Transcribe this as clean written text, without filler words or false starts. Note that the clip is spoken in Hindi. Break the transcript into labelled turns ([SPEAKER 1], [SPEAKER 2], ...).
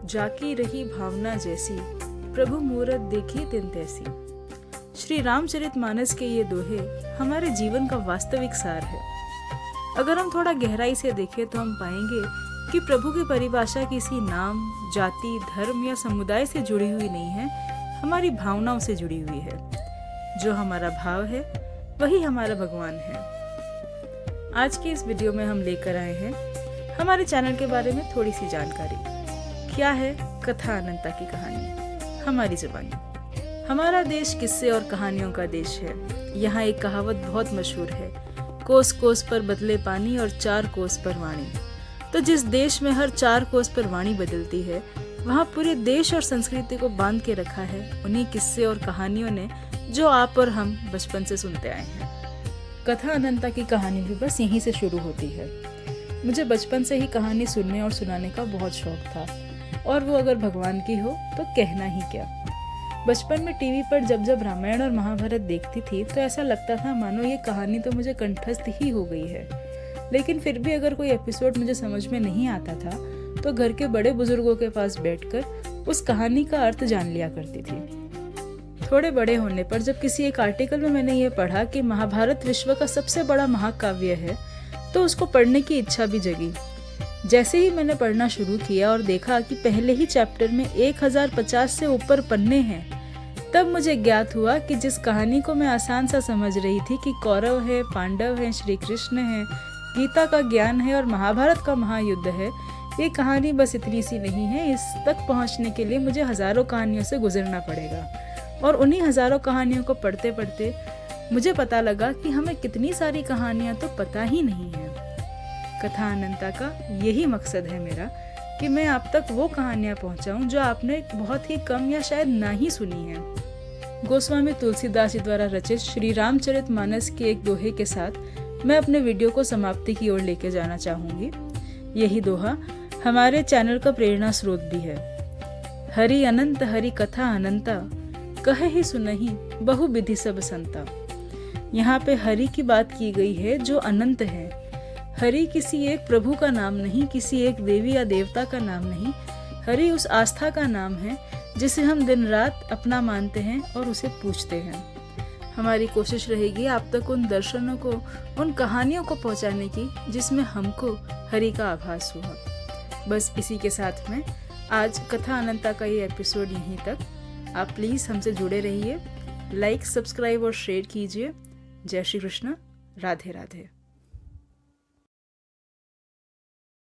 [SPEAKER 1] जाकी रही भावना जैसी, प्रभु मूरत देखी तिन तैसी। श्री रामचरितमानस के ये दोहे हमारे जीवन का वास्तविक सार है। अगर हम थोड़ा गहराई से देखें तो हम पाएंगे कि प्रभु की परिभाषा किसी नाम, जाति, धर्म या समुदाय से जुड़ी हुई नहीं है, हमारी भावनाओं से जुड़ी हुई है। जो हमारा भाव है वही हमारा भगवान है। आज की इस वीडियो में हम लेकर आए हैं हमारे चैनल के बारे में थोड़ी सी जानकारी। क्या है कथा अनंता की कहानी? हमारी जुबानी। हमारा देश किस्से और कहानियों का देश है। यहाँ एक कहावत बहुत मशहूर है, कोस कोस पर बदले पानी और 4 कोस पर वाणी। तो जिस देश में हर 4 कोस पर वाणी बदलती है, वहाँ पूरे देश और संस्कृति को बांध के रखा है उन्हीं किस्से और कहानियों ने जो आप और हम बचपन से सुनते आए हैं। कथा अनंता की कहानी भी बस यहीं से शुरू होती है। मुझे बचपन से ही कहानी सुनने और सुनाने का बहुत शौक था, और वो अगर भगवान की हो तो कहना ही क्या। बचपन में टीवी पर जब रामायण और महाभारत देखती थी तो ऐसा लगता था मानो ये कहानी तो मुझे कंठस्थ ही हो गई है। लेकिन फिर भी अगर कोई एपिसोड मुझे समझ में नहीं आता था तो घर के बड़े बुजुर्गों के पास बैठकर उस कहानी का अर्थ जान लिया करती थी। थोड़े बड़े होने पर जब किसी एक आर्टिकल में मैंने ये पढ़ा कि महाभारत विश्व का सबसे बड़ा महाकाव्य है, तो उसको पढ़ने की इच्छा भी जगी। जैसे ही मैंने पढ़ना शुरू किया और देखा कि पहले ही चैप्टर में 1050 से ऊपर पन्ने हैं, तब मुझे ज्ञात हुआ कि जिस कहानी को मैं आसान सा समझ रही थी कि कौरव है, पांडव है, श्री कृष्ण है, गीता का ज्ञान है और महाभारत का महायुद्ध है, ये कहानी बस इतनी सी नहीं है। इस तक पहुंचने के लिए मुझे हजारों कहानियों से गुजरना पड़ेगा, और उन्हीं हजारों कहानियों को पढ़ते पढ़ते मुझे पता लगा कि हमें कितनी सारी कहानियां तो पता ही नहीं है। कथा अनंता का यही मकसद है मेरा कि मैं आप तक वो कहानियां पहुंचाऊं जो आपने बहुत ही कम या शायद ना ही सुनी है। गोस्वामी तुलसीदास जी द्वारा रचित श्री रामचरितमानस के एक दोहे के साथ मैं अपने वीडियो को समाप्ति की ओर लेके जाना चाहूंगी। यही दोहा हमारे चैनल का प्रेरणा स्रोत भी है। हरि अनंत हरि कथा अनंता, कहे ही सुनहि बहु विधि सब संता। यहाँ पे हरि की बात की गई है जो अनंत है। हरि किसी एक प्रभु का नाम नहीं, किसी एक देवी या देवता का नाम नहीं। हरि उस आस्था का नाम है जिसे हम दिन रात अपना मानते हैं और उसे पूजते हैं। हमारी कोशिश रहेगी आप तक उन दर्शनों को, उन कहानियों को पहुंचाने की जिसमें हमको हरि का आभास हुआ। बस इसी के साथ में आज कथा अनंता का ये एपिसोड यहीं तक। आप प्लीज़ हमसे जुड़े रहिए, लाइक, सब्सक्राइब और शेयर कीजिए। जय श्री कृष्ण, राधे राधे।